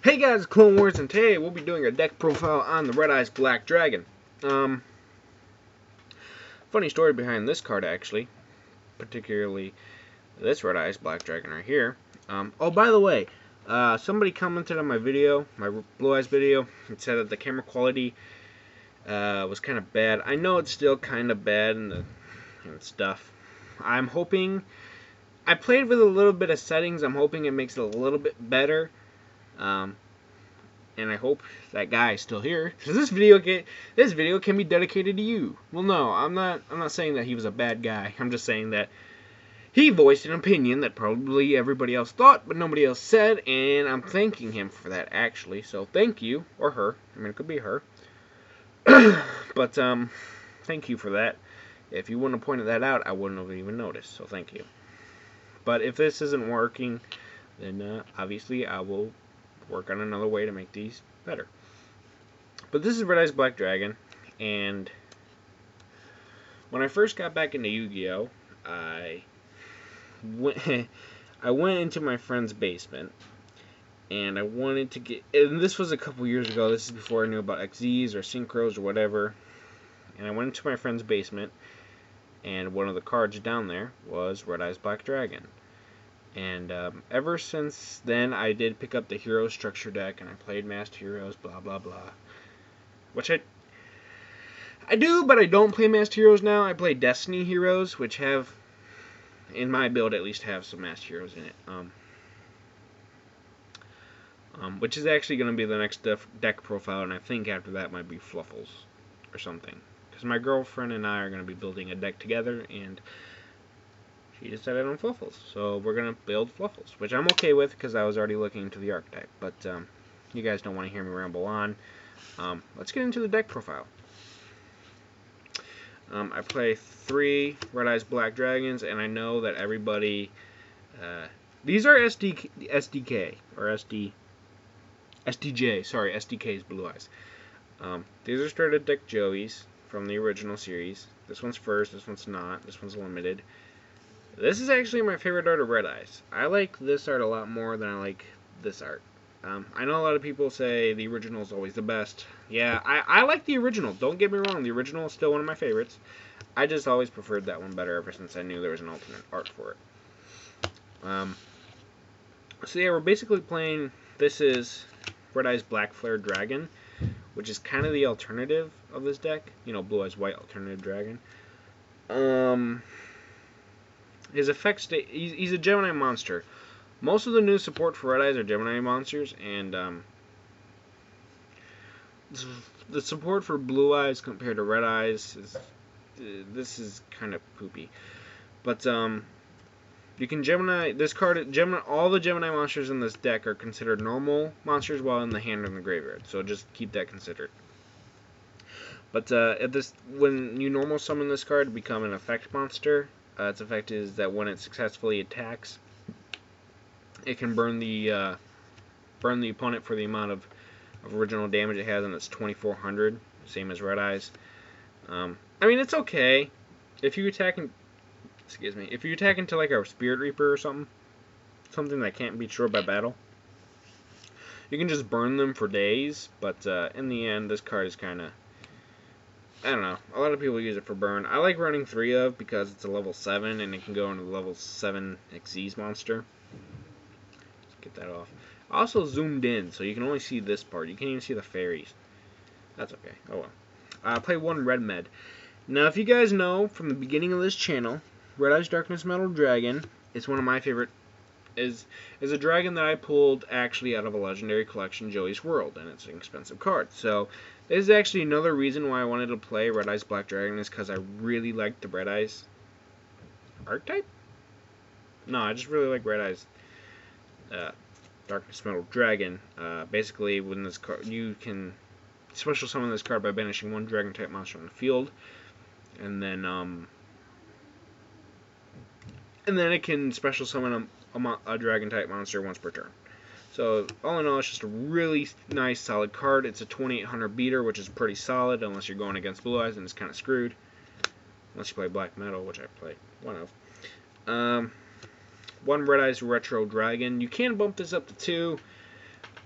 Hey guys, Clone Wars, and today we'll be doing a deck profile on the Red Eyes Black Dragon. Funny story behind this card, actually. Particularly this Red Eyes Black Dragon right here. Oh, by the way, somebody commented on my video, my Blue Eyes video, and said that the camera quality was kind of bad. I know it's still kind of bad and stuff. I'm hoping... I played with a little bit of settings. I'm hoping it makes it a little bit better. And I hope that guy is still here, because this video can be dedicated to you. Well, no, I'm not saying that he was a bad guy. I'm just saying that he voiced an opinion that probably everybody else thought, but nobody else said, and I'm thanking him for that, actually. So thank you, or her. I mean, it could be her. But thank you for that. If you wouldn't have pointed that out, I wouldn't have even noticed. So thank you. But if this isn't working, then obviously I will work on another way to make these better. But this is Red Eyes Black Dragon, and when I first got back into Yu-Gi-Oh, I went into my friend's basement, and I wanted to get, and this was a couple years ago, this is before I knew about XZs or Synchros or whatever, and I went into my friend's basement, and one of the cards down there was Red Eyes Black Dragon. And ever since then, I did pick up the Hero Structure deck, and I played Masked Heroes, blah, blah, blah. Which I do, but I don't play Masked Heroes now. I play Destiny Heroes, which have, in my build at least, have some Masked Heroes in it. Which is actually going to be the next deck profile, and I think after that might be Fluffles or something. Because my girlfriend and I are going to be building a deck together, and she decided on Fluffles, so we're going to build Fluffles, which I'm okay with because I was already looking into the archetype, but you guys don't want to hear me ramble on. Let's get into the deck profile. I play 3 Red Eyes Black Dragons, and I know that everybody... these are SDK, or SDJ, sorry, SDK's Blue Eyes. These are started deck Joeys from the original series. This one's first, this one's not, this one's limited. This is actually my favorite art of Red Eyes. I like this art a lot more than I like this art. I know a lot of people say the original is always the best. Yeah, I like the original. Don't get me wrong, the original is still one of my favorites. I just always preferred that one better ever since I knew there was an alternate art for it. So yeah, we're basically playing, this is Red Eyes Black Flare Dragon, which is kind of the alternative of this deck. You know, Blue Eyes White Alternative Dragon. His effects, he's a Gemini monster. Most of the new support for Red Eyes are Gemini monsters, and the support for Blue Eyes compared to Red Eyes is, this is kind of poopy. But you can Gemini, this card, all the Gemini monsters in this deck are considered normal monsters while in the hand or in the graveyard, so just keep that considered. But when you normal summon this card to become an effect monster, its effect is that when it successfully attacks, it can burn the opponent for the amount of original damage it has, and it's 2,400, same as Red Eyes. I mean, it's okay if you attack into like a Spirit Reaper or something that can't be destroyed by battle. You can just burn them for days, but in the end, this card is kind of, I don't know. A lot of people use it for burn. I like running 3 of because it's a level 7 and it can go into the level 7 Xyz monster. Let's get that off. I also zoomed in, so you can only see this part. You can't even see the fairies. That's okay. Oh well. I play 1 Red Med. Now, if you guys know from the beginning of this channel, Red Eyes Darkness Metal Dragon is one of my favorite. Is a dragon that I pulled actually out of a legendary collection, Joey's World, and it's an expensive card. So this is actually another reason why I wanted to play Red Eyes Black Dragon, is because I really like the Red Eyes archetype. No, I just really like Red Eyes Darkness Metal Dragon. Basically, when this card, you can special summon this card by banishing 1 dragon type monster on the field, and then it can special summon a dragon type monster once per turn. So all in all, it's just a really nice solid card. It's a 2800 beater, which is pretty solid unless you're going against Blue Eyes, and it's kind of screwed unless you play Black Metal, which I play one of. 1 Red Eyes Retro Dragon. You can bump this up to 2.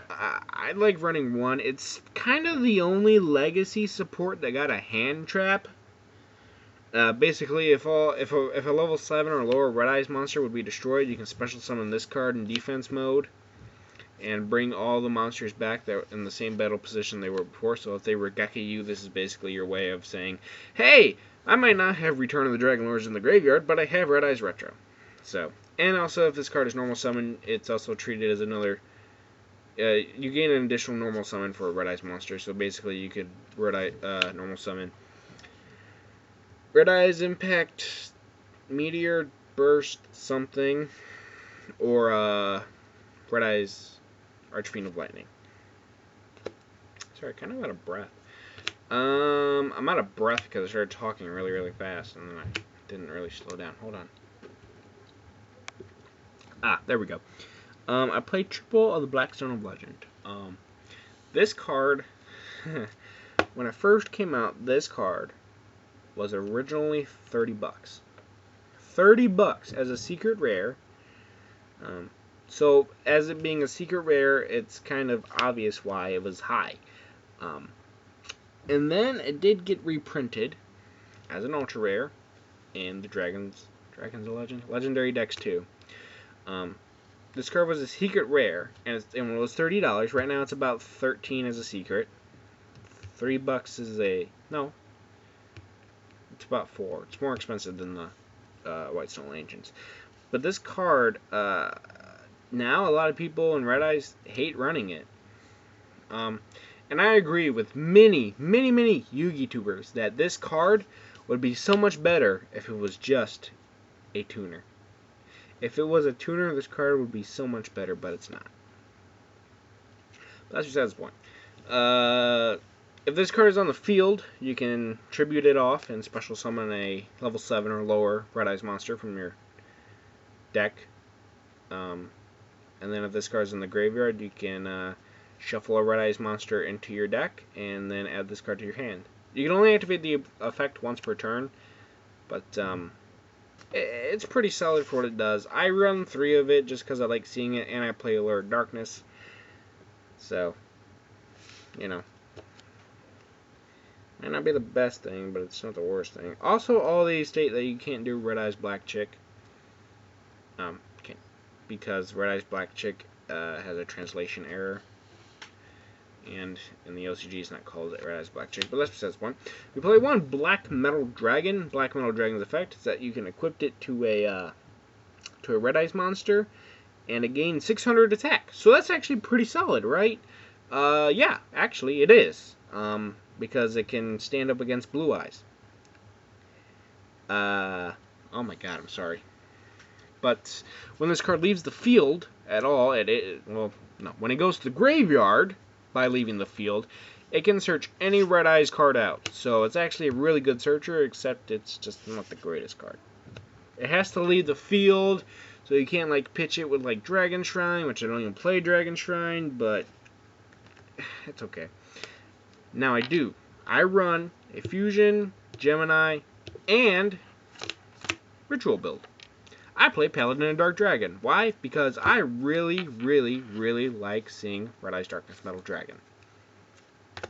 I like running 1. It's kind of the only legacy support that got a hand trap. Basically, if a level 7 or lower Red Eyes monster would be destroyed, you can special summon this card in defense mode and bring all the monsters back that in the same battle position they were before. So if they were Gekyu, this is basically your way of saying, hey, I might not have Return of the Dragon Lords in the graveyard, but I have Red Eyes Retro. So, and also if this card is normal summon, it's also treated as another. You gain an additional normal summon for a Red Eyes monster. So basically, you could normal summon Red Eyes Impact, Meteor Burst something, or Red Eyes Archfiend of Lightning. Sorry, kind of out of breath. I'm out of breath because I started talking really, really fast, and then I didn't really slow down. Hold on. Ah, there we go. I played Triple of the Blackstone of Legend. This card, when it first came out, this card was originally 30 bucks. 30 bucks as a secret rare. So, as it being a secret rare, it's kind of obvious why it was high. And then it did get reprinted as an ultra rare in the Dragons of Legend? Legendary Dex 2. This card was a secret rare, and it was $30. Right now it's about $13 as a secret. $3 is a... no. It's about $4. It's more expensive than the Whitestone Ancients. But this card, now a lot of people in Red Eyes hate running it. And I agree with many Yu-Gi tubers that this card would be so much better if it was just a tuner. If it was a tuner, this card would be so much better, but it's not. But that's besides the point. If this card is on the field, you can tribute it off and special summon a level 7 or lower Red Eyes monster from your deck. And then if this card is in the graveyard, you can shuffle a Red Eyes monster into your deck and then add this card to your hand. You can only activate the effect once per turn, but it's pretty solid for what it does. I run 3 of it just because I like seeing it, and I play Alert Darkness. So, you know. Might not be the best thing, but it's not the worst thing. Also, all these state that you can't do Red Eyes Black Chick. Because Red Eyes Black Chick has a translation error. And in the OCG, it's not called Red Eyes Black Chick, but that's besides the point. We play 1 Black Metal Dragon. Black Metal Dragon's effect is that you can equip it to a Red Eyes monster, and it gains 600 attack. So that's actually pretty solid, right? Yeah, actually it is. Because it can stand up against Blue Eyes. Oh my god, I'm sorry. But when this card leaves the field at all, when it goes to the graveyard by leaving the field, it can search any Red Eyes card out. So it's actually a really good searcher, except it's just not the greatest card. It has to leave the field, so you can't like pitch it with like Dragon Shrine, which I don't even play Dragon Shrine, but it's okay. Now I run a Fusion, Gemini, and Ritual build. I play Paladin and Dark Dragon. Why? Because I really like seeing Red Eyes Darkness Metal Dragon.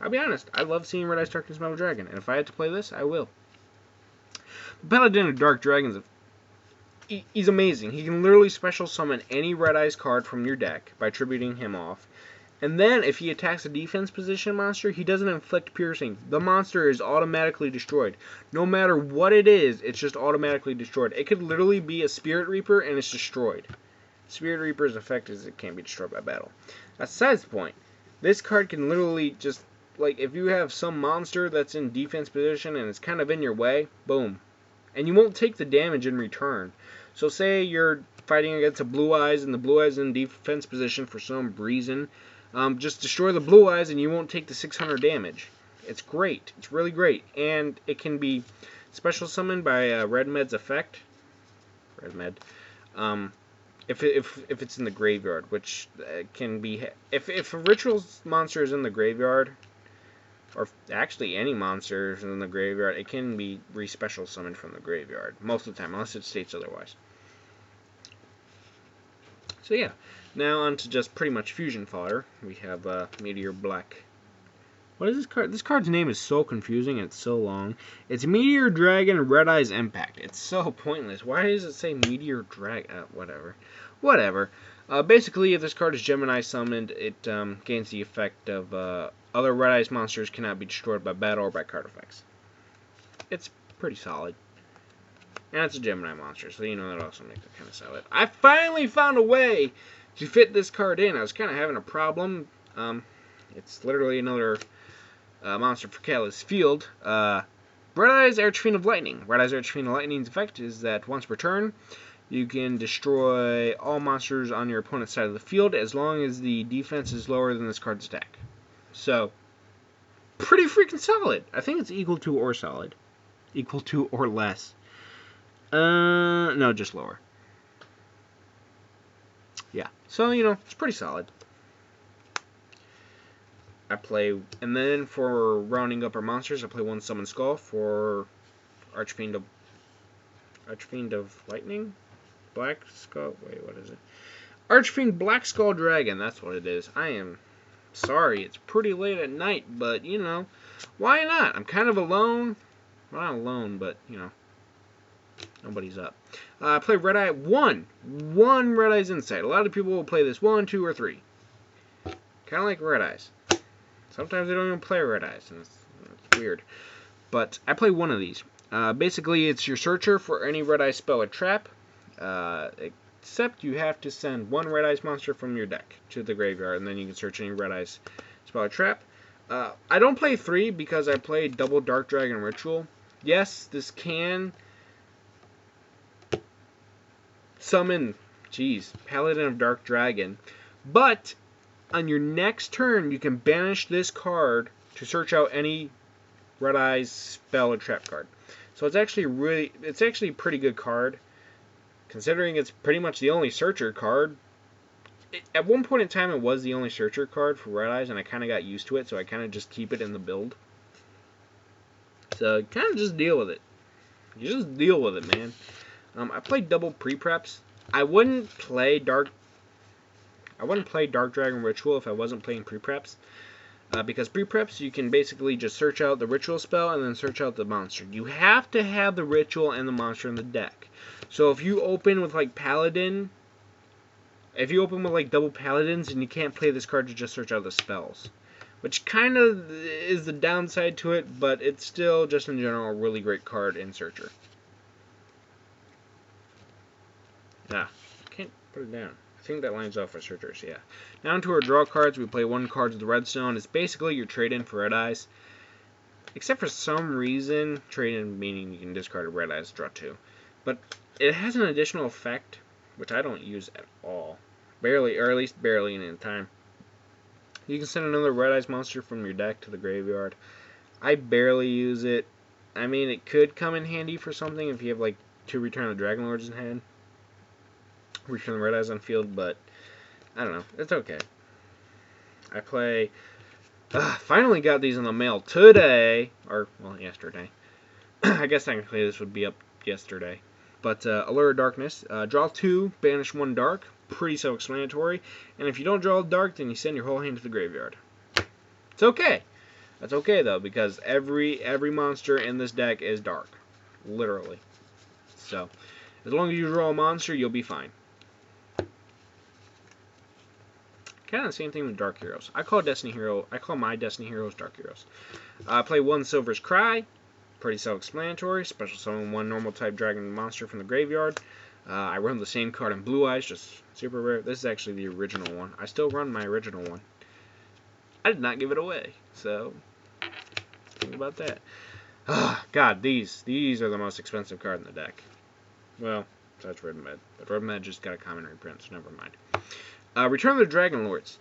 I'll be honest, I love seeing Red Eyes Darkness Metal Dragon, and if I had to play this, I will. The Paladin and Dark Dragon he's amazing. He can literally special summon any Red Eyes card from your deck by tributing him off. And then, if he attacks a defense position monster, he doesn't inflict piercing. The monster is automatically destroyed. No matter what it is, it's just automatically destroyed. It could literally be a Spirit Reaper, and it's destroyed. Spirit Reaper's effect is it can't be destroyed by battle. That's besides the point. This card can literally just, like, if you have some monster that's in defense position and it's kind of in your way, boom. And you won't take the damage in return. So say you're fighting against a Blue Eyes, and the Blue Eyes in defense position for some reason. Just destroy the Blue Eyes and you won't take the 600 damage. It's great. It's really great. And it can be special summoned by Red Med's effect. Red Med. If it's in the graveyard, which can be... If a Ritual monster is in the graveyard, or actually any monster is in the graveyard, it can be re-special summoned from the graveyard. Most of the time, unless it states otherwise. So yeah, now on to just pretty much fusion fodder. We have Meteor Black. What is this card? This card's name is so confusing and it's so long. It's Meteor Dragon Red Eyes Impact. It's so pointless. Why does it say Meteor Dragon? Whatever. Whatever. Basically, if this card is Gemini summoned, it gains the effect of other Red Eyes monsters cannot be destroyed by battle or by card effects. It's pretty solid. And it's a Gemini monster, so you know that also makes it kind of solid. I finally found a way to fit this card in. I was kind of having a problem. It's literally another monster for Catalyst Field. Red Eyes Archfiend of Lightning. Red Eyes Archfiend of Lightning's effect is that once per turn, you can destroy all monsters on your opponent's side of the field as long as the defense is lower than this card's attack. So, pretty freaking solid. I think it's equal to or solid. Equal to or less. No, just lower. Yeah, so, you know, it's pretty solid. I play, and then for rounding up our monsters, I play one Summon Skull for Archfiend of Lightning? Black Skull? Wait, what is it? Archfiend Black Skull Dragon, that's what it is. I am sorry, it's pretty late at night, but, you know, why not? I'm kind of alone. Well, not alone, but, you know, nobody's up. I play Red Eye, one Red Eyes Insight. A lot of people will play this 1, 2, or 3. Kind of like Red Eyes. Sometimes they don't even play Red Eyes, and it's weird. But I play one of these. Basically, it's your searcher for any Red Eye spell or trap, except you have to send one Red Eyes monster from your deck to the graveyard, and then you can search any Red Eyes spell or trap. I don't play 3 because I play double Dark Dragon Ritual. Yes, this can summon, Paladin of Dark Dragon, but on your next turn, you can banish this card to search out any Red Eyes spell or trap card. So it's actually a pretty good card, considering it's pretty much the only searcher card. At one point in time, it was the only searcher card for Red Eyes, and I kind of got used to it, so I kind of just keep it in the build. So kind of just deal with it. You just deal with it, man. I played double pre-preps. I wouldn't play Dark Dragon Ritual if I wasn't playing pre-preps. Because pre-preps, you can basically just search out the ritual spell and then search out the monster. You have to have the ritual and the monster in the deck. So if you open with like Paladin, if you open with like double Paladins, and you can't play this card to just search out the spells. Which kind of is the downside to it, but it's still, just in general, a really great card in Searcher. Ah, can't put it down. I think that lines up for Searchers, yeah. Now into our draw cards, we play one card to the Redstone. It's basically your trade-in for Red Eyes. Except for some reason, trade-in meaning you can discard a Red Eyes, draw 2. But it has an additional effect, which I don't use at all. Barely, or at least barely any time. You can send another Red Eyes monster from your deck to the graveyard. I barely use it. I mean, it could come in handy for something if you have like 2 Return of the Dragon Lords in hand. Return the Red Eyes on field, but I don't know. It's okay. I play... finally got these in the mail today. Or, well, yesterday. I guess technically this would be up yesterday. But Allure of Darkness. Draw 2, banish 1 dark. Pretty self-explanatory. And if you don't draw a dark, then you send your whole hand to the graveyard. It's okay. That's okay, though, because every monster in this deck is dark. Literally. So, as long as you draw a monster, you'll be fine. Kind of the same thing with Dark Heroes. I call my Destiny Heroes Dark Heroes. I play 1 Silver's Cry. Pretty self-explanatory. Special summon 1 normal type dragon monster from the graveyard. I run the same card in Blue Eyes, just super rare. This is actually the original one. I still run my original one. I did not give it away, so think about that. God, these are the most expensive card in the deck. Well, besides Red Med. But Red Med just got a common reprint, so never mind. Return of the Dragon Lords.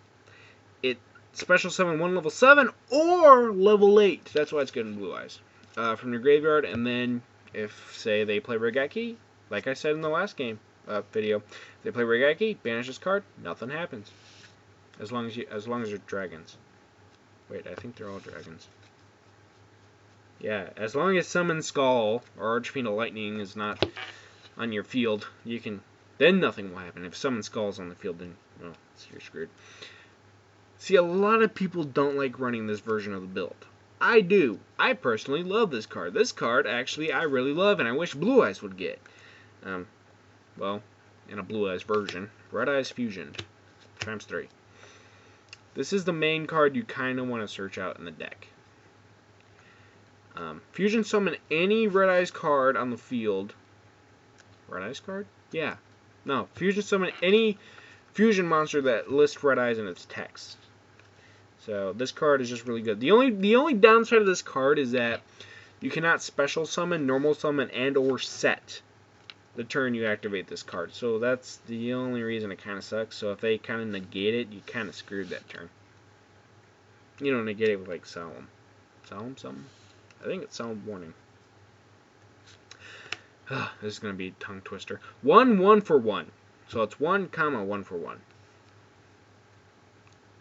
It special summon 1 level 7 or level 8. That's why it's good in Blue Eyes. From your graveyard, and then if, say, they play Regeki, like I said in the last game video, if they play Regeki, banish this card, nothing happens. As long as they're dragons. Wait, I think they're all dragons. Yeah, as long as Summon Skull or Archfiend of Lightning is not on your field, you can Then nothing will happen. If someone Skull's on the field, then, well, you're screwed. See, a lot of people don't like running this version of the build. I do. I personally love this card. This card, actually, I really love, and I wish Blue Eyes would get. Well, in a Blue Eyes version. Red Eyes Fusion. Times 3. This is the main card you kind of want to search out in the deck. Fusion summon any Red Eyes card on the field. Red Eyes card? Yeah. No. Fusion summon any fusion monster that lists Red Eyes in its text. So this card is just really good. The only downside of this card is that you cannot special summon, normal summon, and or set the turn you activate this card. So that's the only reason it kind of sucks. So if they kind of negate it, you kind of screwed that turn. You don't negate it with like Solemn. Solemn something? I think it's Solemn Warning. This is going to be a tongue twister. 1 for 1. So it's 1, 1 for 1.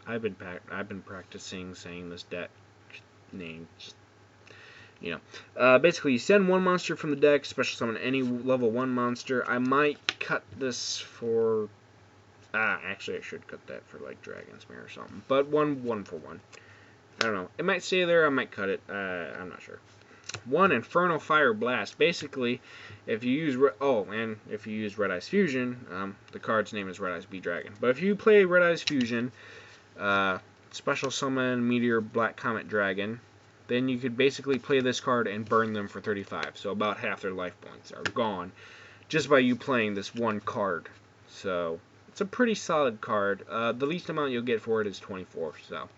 I've been practicing saying this deck name. Just, you know. Basically, you send one monster from the deck, special summon any level 1 monster. I might cut this for... actually, I should cut that for, like, Dragon's Mirror or something. But 1 for 1. I don't know. It might stay there. I might cut it. I'm not sure. 1 Infernal Fire Blast. Basically, if you use if you use Red Eyes Fusion, the card's name is Red Eyes B Dragon. But if you play Red Eyes Fusion, special summon Meteor Black Comet Dragon, then you could basically play this card and burn them for 35. So about half their life points are gone just by you playing this one card. So it's a pretty solid card. The least amount you'll get for it is 24. So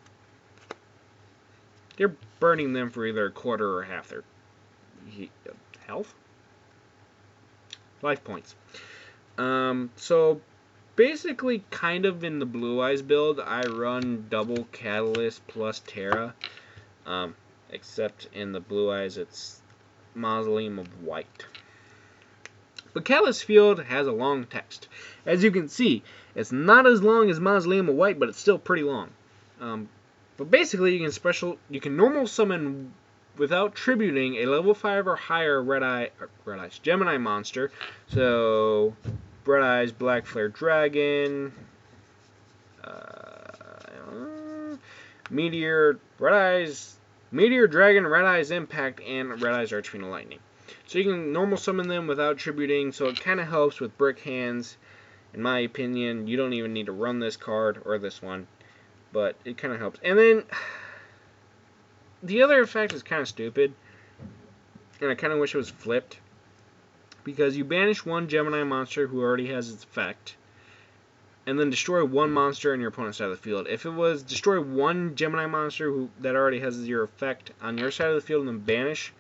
you're burning them for either a quarter or half their health? Life points. So basically, kind of in the Blue Eyes build, I run double Catalyst plus Terra. Except in the Blue Eyes, it's Mausoleum of White. But Catalyst Field has a long text. As you can see, it's not as long as Mausoleum of White, but it's still pretty long. But basically, you can normal summon without tributing a level 5 or higher Red Eyes Gemini monster. So Red Eyes Black Flare Dragon, Meteor Dragon, Red Eyes Impact, and Red Eyes Archfiend Lightning. So you can normal summon them without tributing. So it kind of helps with brick hands. In my opinion, you don't even need to run this card or this one. But it kind of helps. And then, the other effect is kind of stupid. And I kind of wish it was flipped. Because you banish one Gemini monster who already has its effect. And then destroy one monster on your opponent's side of the field. If it was destroy one Gemini monster that already has your effect on your side of the field and then banish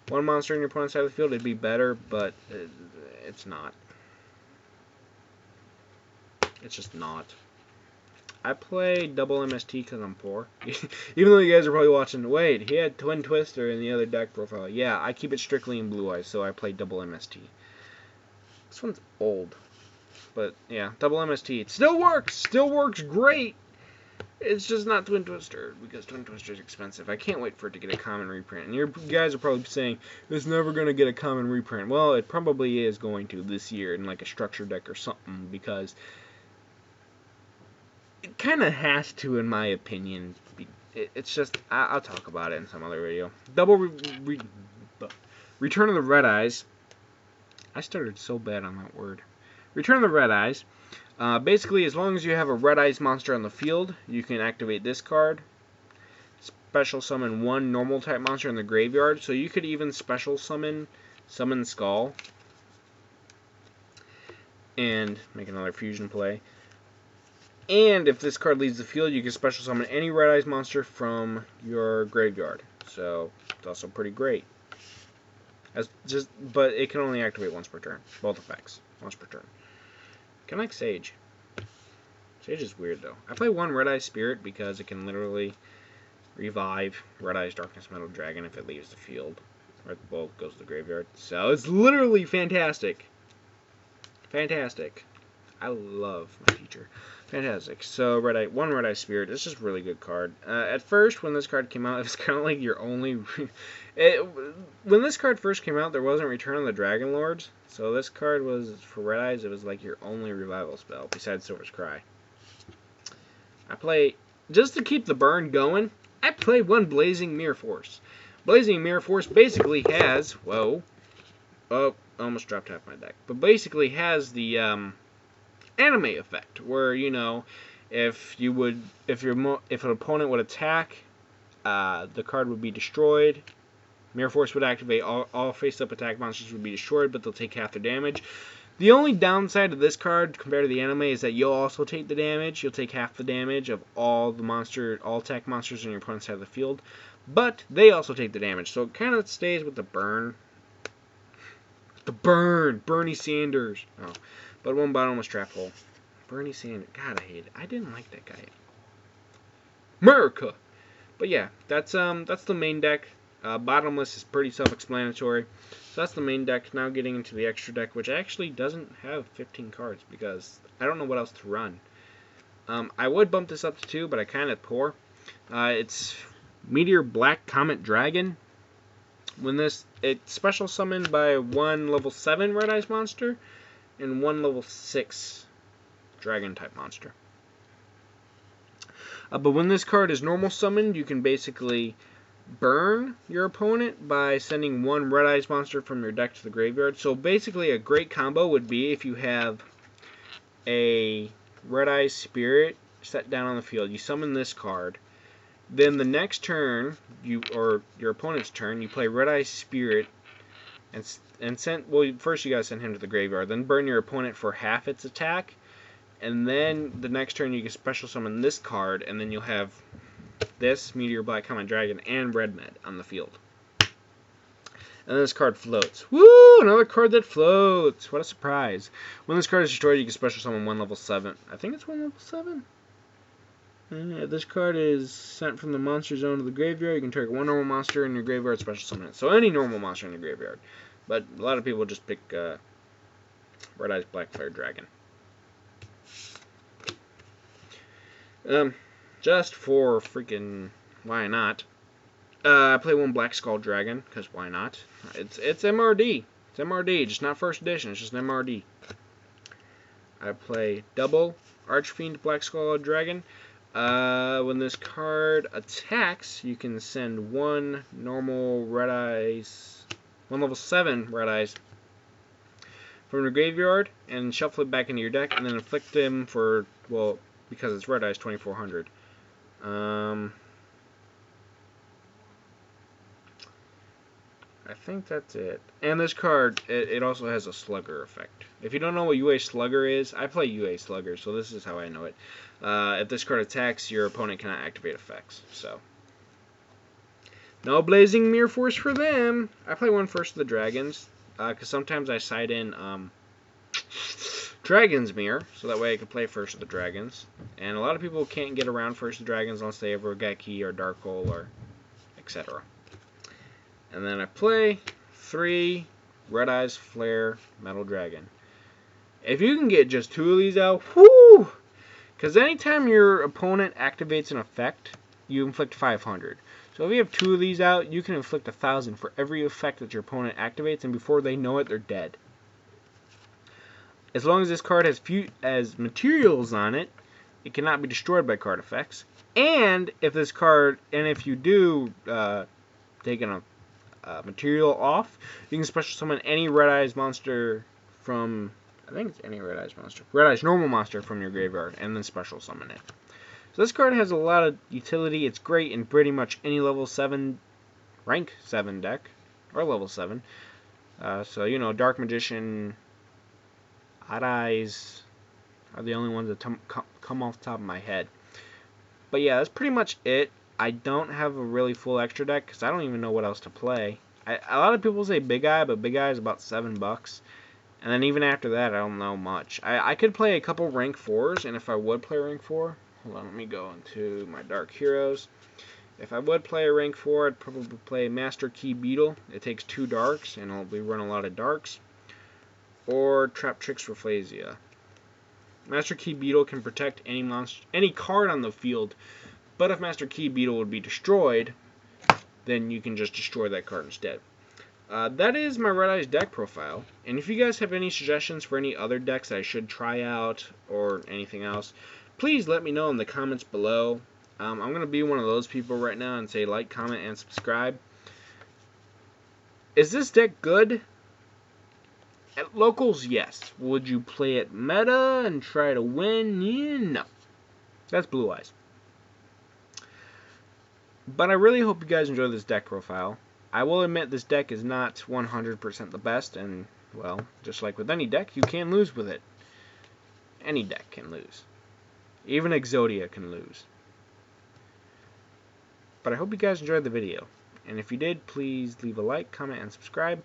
one monster on your opponent's side of the field, it'd be better. But it's not. It's just not. I play double MST because I'm poor. Even though you guys are probably watching, wait, he had Twin Twister in the other deck profile. Yeah, I keep it strictly in Blue Eyes, so I play double MST. This one's old. But, yeah, double MST. It still works great! It's just not Twin Twister, because Twin Twister is expensive. I can't wait for it to get a common reprint. And you guys are probably saying, it's never going to get a common reprint. Well, it probably is going to this year in, like, a structure deck or something, because it kind of has to, in my opinion. It's just, I'll talk about it in some other video. Return of the Red Eyes. I started so bad on that word. Return of the Red Eyes. Basically, as long as you have a Red Eyes monster on the field, you can activate this card. Special summon one normal type monster in the graveyard. So you could even special summon Skull. And make another fusion play. And if this card leaves the field, you can special summon any Red Eyes monster from your graveyard. So it's also pretty great. But it can only activate once per turn. Both effects, once per turn. Kind of like Sage. Sage is weird though. I play one Red Eyes Spirit because it can literally revive Red Eyes Darkness Metal Dragon if it leaves the field. Or well, goes to the graveyard. So it's literally fantastic. Fantastic. I love my teacher. Fantastic. So Red Eye, one Red Eye Spirit. It's just a really good card. At first, when this card came out, it was kind of like your only. When this card first came out, there wasn't Return of the Dragon Lords, so this card was for Red Eyes. It was like your only revival spell besides Silver's Cry. I play just to keep the burn going. I play one Blazing Mirror Force. Blazing Mirror Force basically has oh, almost dropped half my deck, but basically has the anime effect, where if an opponent would attack, the card would be destroyed. Mirror Force would activate. All face-up attack monsters would be destroyed, but they'll take half the damage. The only downside of this card compared to the anime is that you'll also take the damage. You'll take half the damage of all attack monsters on your opponent's side of the field, but they also take the damage. So it kind of stays with the burn. Bernie Sanders. Oh, but one bottomless trap hole. Bernie Sanders. God, I hate it. I didn't like that guy. America. But yeah, that's the main deck. Bottomless is pretty self-explanatory. So that's the main deck. Now getting into the extra deck, which actually doesn't have 15 cards because I don't know what else to run. I would bump this up to 2, but I kind of poor. It's Meteor Black Comet Dragon. When it's special summoned by one level 7 Red Eyes monster and one level 6 Dragon type monster. But when this card is normal summoned, you can basically burn your opponent by sending one Red Eyes monster from your deck to the graveyard. So basically a great combo would be if you have a Red Eyes Spirit set down on the field. You summon this card. Then the next turn, or your opponent's turn, you play Red Eyes Spirit and send. Well, first you gotta send him to the graveyard. Then burn your opponent for half its attack, and then the next turn you can special summon this card, and then you'll have this Meteor Black Comet Dragon and Red Med on the field. And this card floats. Woo! Another card that floats. What a surprise! When this card is destroyed, you can special summon one level 7. I think it's one level 7. This card is sent from the monster zone to the graveyard. You can target one normal monster in your graveyard, special summon it. So any normal monster in your graveyard. But a lot of people just pick Red Eyes Black Flare Dragon. Just for freaking why not? I play one Black Skull Dragon because why not? It's MRD. It's MRD, just not first edition. It's just an MRD. I play double Archfiend Black Skull Dragon. When this card attacks, you can send one normal Red Eyes, one level 7 Red Eyes from your graveyard and shuffle it back into your deck, and then inflict them for, well, because it's Red Eyes, 2400. I think that's it. And this card, it also has a Slugger effect. If you don't know what UA Slugger is, I play UA Slugger, so this is how I know it. If this card attacks, your opponent cannot activate effects. So, no Blazing Mirror Force for them. I play one First of the Dragons, because sometimes I side in Dragon's Mirror, so that way I can play First of the Dragons. And a lot of people can't get around First of the Dragons unless they have Rogeki or Dark Hole or etc. And then I play 3 Red Eyes Flare Metal Dragon. If you can get just 2 of these out, whoo! Because anytime your opponent activates an effect, you inflict 500. So if you have 2 of these out, you can inflict 1,000 for every effect that your opponent activates, and before they know it, they're dead. As long as this card has materials on it, it cannot be destroyed by card effects. And if you do take a material off, you can special summon any Red Eyes monster from, I think it's any Red Eyes monster, Red Eyes normal monster from your graveyard, and then special summon it. So this card has a lot of utility. It's great in pretty much any level 7, rank 7 deck, or level 7. So, Dark Magician, Odd Eyes are the only ones that come off the top of my head. But yeah, that's pretty much it. I don't have a really full extra deck because I don't even know what else to play. A lot of people say Big Eye, but Big Eye is about $7. And then even after that, I don't know much. I could play a couple rank 4s, and if I would play rank 4, hold on, let me go into my Dark Heroes. If I would play a rank 4, I'd probably play Master Key Beetle. It takes 2 darks, and I'll be running a lot of darks. Or Trap Tricks Rafflesia. Master Key Beetle can protect any card on the field, but if Master Key Beetle would be destroyed, then you can just destroy that card instead. That is my Red Eyes deck profile, and if you guys have any suggestions for any other decks that I should try out or anything else, please let me know in the comments below. I'm going to be one of those people right now and say like, comment, and subscribe. Is this deck good? At locals, yes. Would you play it meta and try to win? Yeah, no. That's Blue Eyes. But I really hope you guys enjoy this deck profile. I will admit this deck is not 100% the best, and, well, just like with any deck, you can lose with it. Any deck can lose. Even Exodia can lose. But I hope you guys enjoyed the video. And if you did, please leave a like, comment, and subscribe.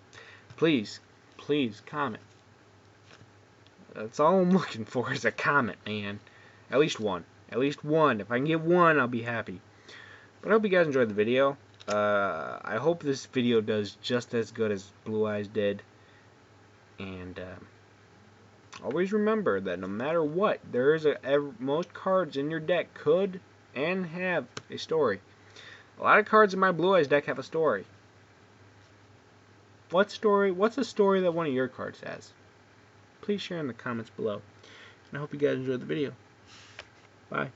Please comment. That's all I'm looking for is a comment, man. At least one. At least one. If I can get one, I'll be happy. But I hope you guys enjoyed the video. I hope this video does just as good as Blue Eyes did. And always remember that no matter what, there is most cards in your deck could and have a story. A lot of cards in my Blue Eyes deck have a story. What story? What's a story that one of your cards has? Please share in the comments below. And I hope you guys enjoyed the video. Bye.